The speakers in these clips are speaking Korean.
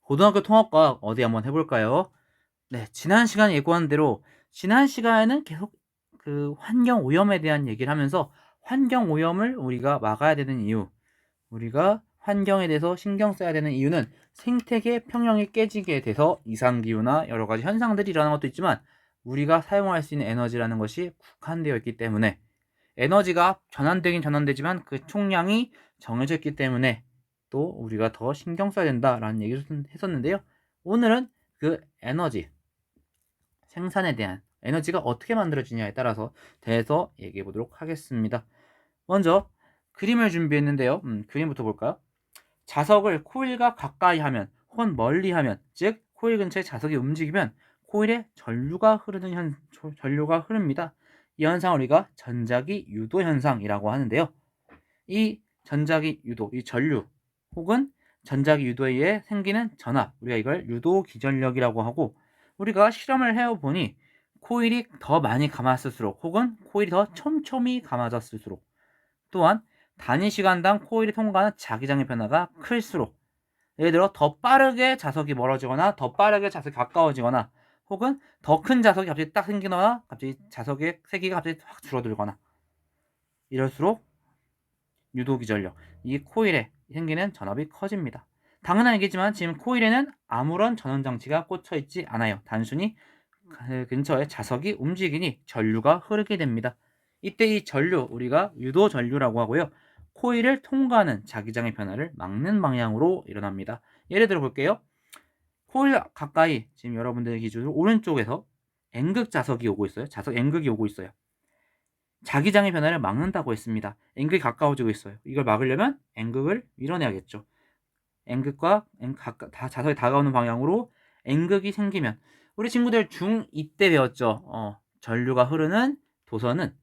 고등학교 통합과학 어디 한번 해볼까요? 네, 지난 시간에 예고한 대로 지난 시간에는 계속 그 환경 오염에 대한 얘기를 하면서 환경 오염을 우리가 막아야 되는 이유, 우리가 환경에 대해서 신경 써야 되는 이유는 생태계 평형이 깨지게 돼서 이상기후나 여러 가지 현상들이 일어나는 것도 있지만 우리가 사용할 수 있는 에너지라는 것이 국한되어 있기 때문에 에너지가 전환되긴 전환되지만 그 총량이 정해져 있기 때문에 또 우리가 더 신경 써야 된다라는 얘기를 했었는데요. 오늘은 그 에너지 생산에 대한 에너지가 어떻게 만들어지냐에 따라서 대해서 얘기해 보도록 하겠습니다. 먼저 그림을 준비했는데요. 그림부터 볼까요? 자석을 코일과 가까이 하면 혹은 멀리 하면, 즉 코일 근처에 자석이 움직이면 코일에 전류가 흐릅니다. 이 현상을 우리가 전자기 유도 현상이라고 하는데요. 이 전자기 유도, 이 전류 혹은 전자기 유도에 의해 생기는 전압, 우리가 이걸 유도 기전력이라고 하고, 우리가 실험을 해보니 코일이 더 많이 감았을수록 혹은 코일이 더 촘촘히 감아졌을수록, 또한 단위 시간당 코일이 통과하는 자기장의 변화가 클수록, 예를 들어 더 빠르게 자석이 멀어지거나 더 빠르게 자석이 가까워지거나 혹은 더 큰 자석이 갑자기 딱 생기거나 갑자기 자석의 세기가 갑자기 확 줄어들거나, 이럴수록 유도기전력, 이 코일에 생기는 전압이 커집니다. 당연한 얘기지만 지금 코일에는 아무런 전원 장치가 꽂혀 있지 않아요. 단순히 그 근처에 자석이 움직이니 전류가 흐르게 됩니다. 이때 이 전류, 우리가 유도 전류라고 하고요. 코일을 통과하는 자기장의 변화를 막는 방향으로 일어납니다. 예를 들어 볼게요. 코일 가까이, 지금 여러분들 기준으로 오른쪽에서 N극 자석이 오고 있어요. 자석 N극이 오고 있어요. 자기장의 변화를 막는다고 했습니다. N극이 가까워지고 있어요. 이걸 막으려면 N극을 밀어내야겠죠. N극과 자석이 다가오는 방향으로 N극이 생기면, 우리 친구들 중2 때 배웠죠. 전류가 흐르는 도서는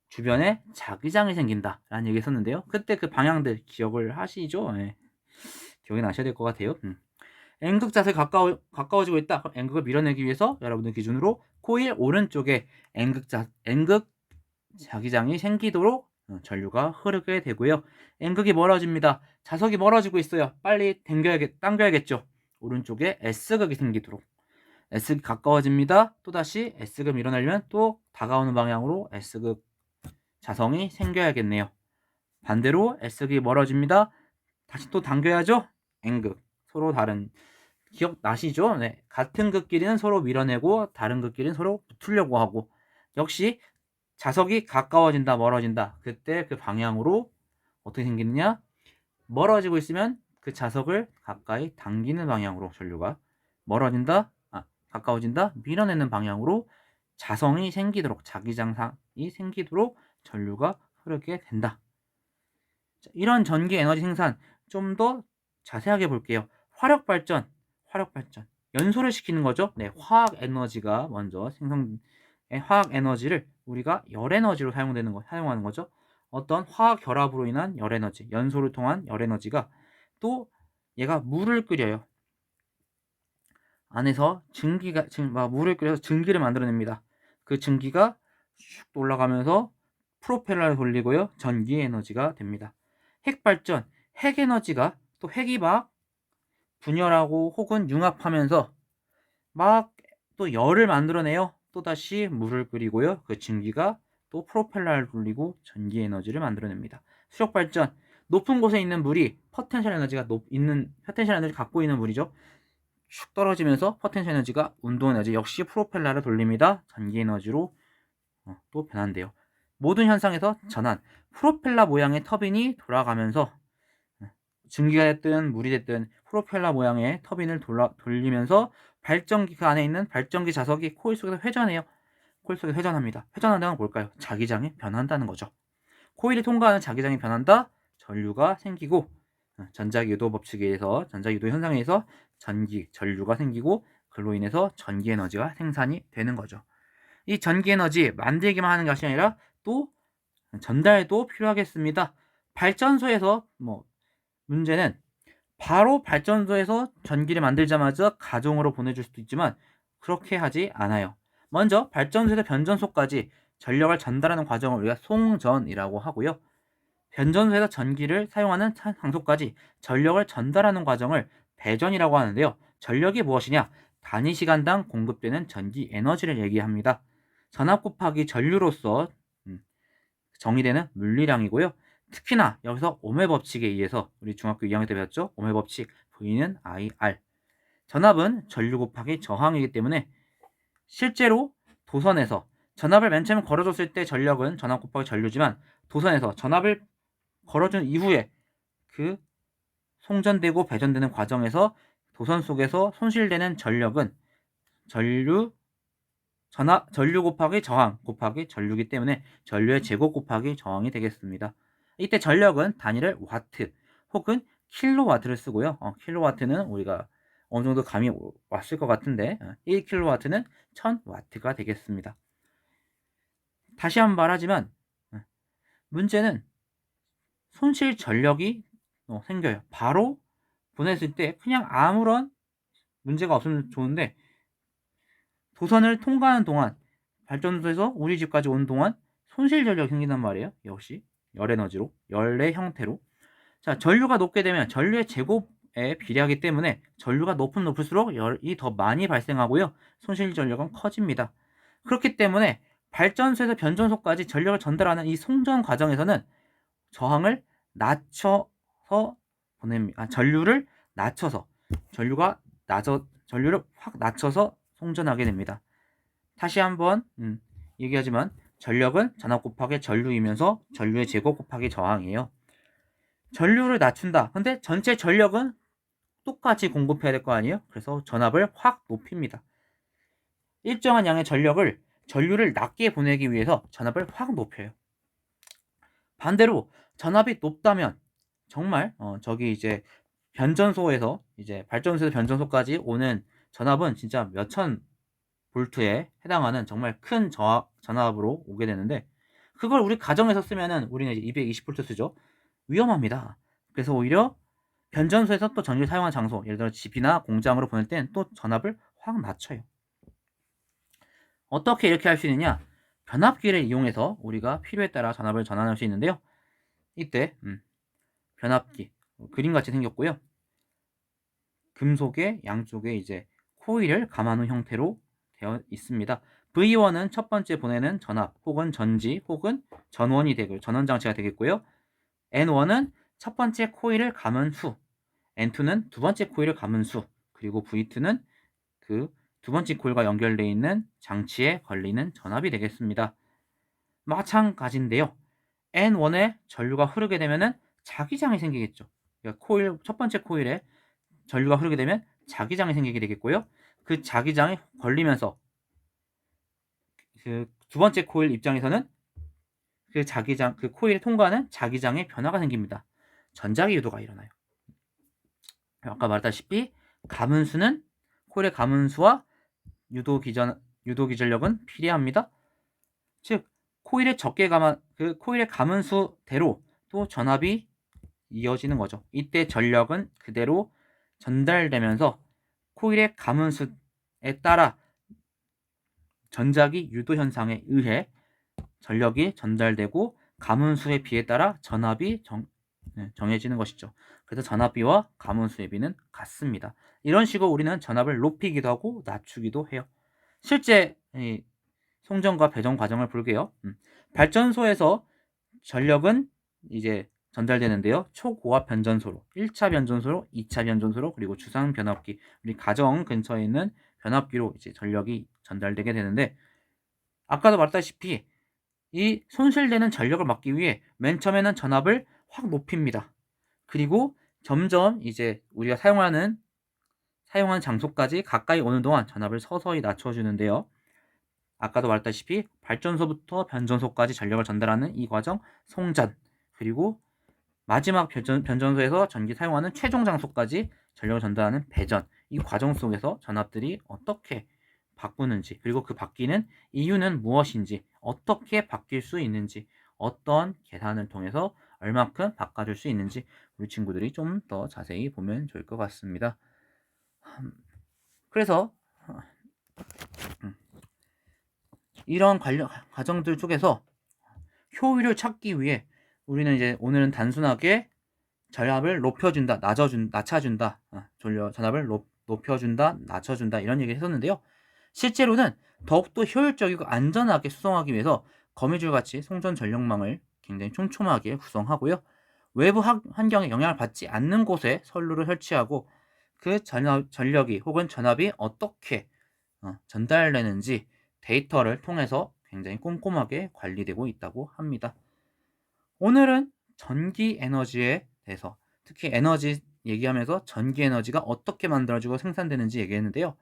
주변에 자기장이 생긴다 라는 얘기 했었는데요. 그때 그 방향들 기억을 하시죠? 네. 기억이 나셔야 될 것 같아요. N극 자석이 가까워지고 있다. 그럼 N극을 밀어내기 위해서 여러분들 기준으로 코일 오른쪽에 N극 자기장이 생기도록 전류가 흐르게 되고요. N극이 멀어집니다. 자석이 멀어지고 있어요. 빨리 당겨야겠죠. 오른쪽에 S극이 생기도록 S극이 가까워집니다. 또다시 S극을 밀어내려면 또 다가오는 방향으로 S극 자성이 생겨야겠네요. 반대로 S극이 멀어집니다. 다시 또 당겨야죠. N극, 서로 다른, 기억나시죠? 네. 같은 극끼리는 서로 밀어내고 다른 극끼리는 서로 붙으려고 하고, 역시 자석이 가까워진다 멀어진다, 그때 그 방향으로 어떻게 생기느냐, 멀어지고 있으면 그 자석을 가까이 당기는 방향으로 전류가, 멀어진다, 가까워진다, 밀어내는 방향으로 자성이 생기도록, 자기장이 생기도록 전류가 흐르게 된다. 자, 이런 전기 에너지 생산 좀 더 자세하게 볼게요. 화력발전, 연소를 시키는 거죠. 네, 화학 에너지가 먼저 화학 에너지를 우리가 열 에너지로 사용하는 거죠. 어떤 화학 결합으로 인한 열 에너지, 연소를 통한 열 에너지가, 또 얘가 물을 끓여요. 안에서 물을 끓여서 증기를 만들어냅니다. 그 증기가 슉 올라가면서 프로펠러를 돌리고요. 전기 에너지가 됩니다. 핵발전, 핵 에너지가, 또 핵이 막 분열하고 혹은 융합하면서 막 또 열을 만들어내요. 또다시 물을 끓이고요. 그 증기가 또 프로펠러를 돌리고 전기 에너지를 만들어냅니다. 수력 발전, 높은 곳에 있는 물이 포텐셜 에너지 갖고 있는 물이죠. 슉 떨어지면서 포텐셜 에너지가 운동 에너지, 역시 프로펠러를 돌립니다. 전기 에너지로 또 변한대요. 모든 현상에서 전환, 프로펠러 모양의 터빈이 돌아가면서, 증기가 됐든 물이 됐든 프로펠러 모양의 터빈을 돌리면서 발전기, 그 안에 있는 발전기 자석이 코일 속에서 회전해요. 코일 속에서 회전합니다. 회전한다는 건 뭘까요? 자기장이 변한다는 거죠. 코일이 통과하는 자기장이 변한다, 전류가 생기고, 전자기 유도 법칙에 의해서, 전자기 유도 현상에 의해서 전류가 생기고, 그로 인해서 전기 에너지가 생산이 되는 거죠. 이 전기 에너지 만들기만 하는 것이 아니라 또 전달도 필요하겠습니다. 발전소에서 문제는 바로 발전소에서 전기를 만들자마자 가정으로 보내줄 수도 있지만 그렇게 하지 않아요. 먼저 발전소에서 변전소까지 전력을 전달하는 과정을 우리가 송전이라고 하고요. 변전소에서 전기를 사용하는 장소까지 전력을 전달하는 과정을 배전이라고 하는데요. 전력이 무엇이냐? 단위 시간당 공급되는 전기 에너지를 얘기합니다. 전압 곱하기 전류로서 정의되는 물리량이고요. 특히나 여기서 오메 법칙에 의해서 우리 중학교 2학년 때 배웠죠? 오메 법칙 V는 IR. 전압은 전류 곱하기 저항이기 때문에 실제로 도선에서 전압을 맨 처음 걸어줬을 때 전력은 전압 곱하기 전류지만 도선에서 전압을 걸어준 이후에 그 송전되고 배전되는 과정에서 도선 속에서 손실되는 전력은 전류 곱하기 저항 곱하기 전류이기 때문에 전류의 제곱 곱하기 저항이 되겠습니다. 이때 전력은 단위를 와트 혹은 킬로와트를 쓰고요. 킬로와트는 우리가 어느 정도 감이 왔을 것 같은데 1킬로와트는 1000와트가 되겠습니다. 다시 한번 말하지만 문제는 손실 전력이 생겨요. 바로 보냈을 때 그냥 아무런 문제가 없으면 좋은데 도선을 통과하는 동안 발전소에서 우리 집까지 오는 동안 손실 전력이 생긴단 말이에요. 역시 열에너지로 열의 형태로. 자, 전류가 높게 되면 전류의 제곱에 비례하기 때문에 전류가 높을수록 열이 더 많이 발생하고요. 손실 전력은 커집니다. 그렇기 때문에 발전소에서 변전소까지 전력을 전달하는 이 송전 과정에서는 저항을 낮춰서 보냅니다. 전류를 낮춰서 전류를 확 낮춰서 송전하게 됩니다. 다시 한번 얘기하지만 전력은 전압 곱하기 전류이면서 전류의 제곱 곱하기 저항이에요. 전류를 낮춘다. 근데 전체 전력은 똑같이 공급해야 될 거 아니에요? 그래서 전압을 확 높입니다. 일정한 양의 전류를 낮게 보내기 위해서 전압을 확 높여요. 반대로 전압이 높다면 정말 저기 이제 변전소에서 이제 발전소에서 변전소까지 오는 전압은 진짜 몇천 볼트에 해당하는 정말 큰 전압으로 오게 되는데 그걸 우리 가정에서 쓰면은 우리는 이제 220V 쓰죠. 위험합니다. 그래서 오히려 변전소에서 또 전기를 사용하는 장소, 예를 들어 집이나 공장으로 보낼 땐 또 전압을 확 낮춰요. 어떻게 이렇게 할 수 있느냐? 변압기를 이용해서 우리가 필요에 따라 전압을 전환할 수 있는데요. 이때 변압기 그림같이 생겼고요. 금속의 양쪽에 이제 코일을 감아놓은 형태로 되어 있습니다. V1은 첫 번째 보내는 전압 혹은 전지 혹은 전원이 되고 전원 장치가 되겠고요. N1은 첫 번째 코일을 감은 수, N2는 두 번째 코일을 감은 수, 그리고 V2는 그 두 번째 코일과 연결되어 있는 장치에 걸리는 전압이 되겠습니다. 마찬가지인데요. N1에 전류가 흐르게 되면은 자기장이 생기겠죠. 그러니까 첫 번째 코일에 전류가 흐르게 되면 자기장이 생기게 되겠고요. 그 자기장이 걸리면서 그 두 번째 코일 입장에서는 그 코일을 통과하는 자기장의 변화가 생깁니다. 전자기 유도가 일어나요. 아까 말했다시피 가문수는 코일의 가문수와 유도 기전력은 비례합니다. 즉 코일의 코일의 가문수대로 또 전압이 이어지는 거죠. 이때 전력은 그대로 전달되면서 코일의 가문수에 따라 전자기 유도 현상에 의해 전력이 전달되고 가문수의 비에 따라 전압이 정해지는 것이죠. 그래서 전압비와 가문수의 비는 같습니다. 이런 식으로 우리는 전압을 높이기도 하고 낮추기도 해요. 실제 송전과 배전 과정을 볼게요. 발전소에서 전력은 이제 전달되는데요. 초고압 변전소로 1차 변전소로 2차 변전소로 그리고 주상 변압기 우리 가정 근처에 있는 변압기로 이제 전력이 전달되게 되는데 아까도 말했다시피 이 손실되는 전력을 막기 위해 맨 처음에는 전압을 확 높입니다. 그리고 점점 이제 우리가 사용하는 장소까지 가까이 오는 동안 전압을 서서히 낮춰주는데요. 아까도 말했다시피 발전소부터 변전소까지 전력을 전달하는 이 과정 송전 그리고 마지막 변전소에서 전기 사용하는 최종 장소까지 전력을 전달하는 배전 이 과정 속에서 전압들이 어떻게 바꾸는지 그리고 그 바뀌는 이유는 무엇인지 어떻게 바뀔 수 있는지 어떤 계산을 통해서 얼마큼 바꿔줄 수 있는지 우리 친구들이 좀 더 자세히 보면 좋을 것 같습니다. 그래서 이런 과정들 쪽에서 효율을 찾기 위해 우리는 이제 오늘은 단순하게 전압을 높여준다, 낮춰준다, 전압을 높여준다, 낮춰준다 이런 얘기를 했었는데요. 실제로는 더욱더 효율적이고 안전하게 수송하기 위해서 거미줄같이 송전 전력망을 굉장히 촘촘하게 구성하고요. 외부 환경에 영향을 받지 않는 곳에 선로를 설치하고 그 전력이 혹은 전압이 어떻게 전달되는지 데이터를 통해서 굉장히 꼼꼼하게 관리되고 있다고 합니다. 오늘은 전기 에너지에 대해서, 특히 에너지 얘기하면서 전기 에너지가 어떻게 만들어지고 생산되는지 얘기했는데요.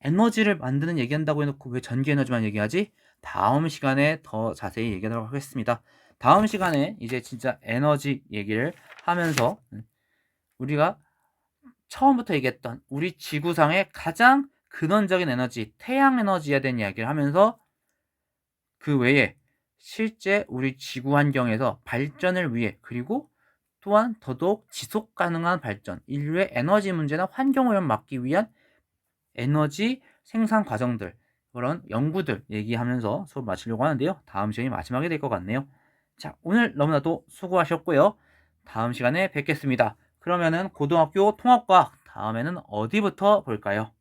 에너지를 만드는 얘기한다고 해놓고 왜 전기 에너지만 얘기하지? 다음 시간에 더 자세히 얘기하도록 하겠습니다. 다음 시간에 이제 진짜 에너지 얘기를 하면서 우리가 처음부터 얘기했던 우리 지구상의 가장 근원적인 에너지, 태양 에너지에 대한 이야기를 하면서 그 외에 실제 우리 지구 환경에서 발전을 위해, 그리고 또한 더더욱 지속 가능한 발전, 인류의 에너지 문제나 환경 오염 막기 위한 에너지 생산 과정들, 그런 연구들 얘기하면서 수업 마치려고 하는데요. 다음 시간이 마지막이 될 것 같네요. 자, 오늘 너무나도 수고하셨고요. 다음 시간에 뵙겠습니다. 그러면은 고등학교 통합과학 다음에는 어디부터 볼까요?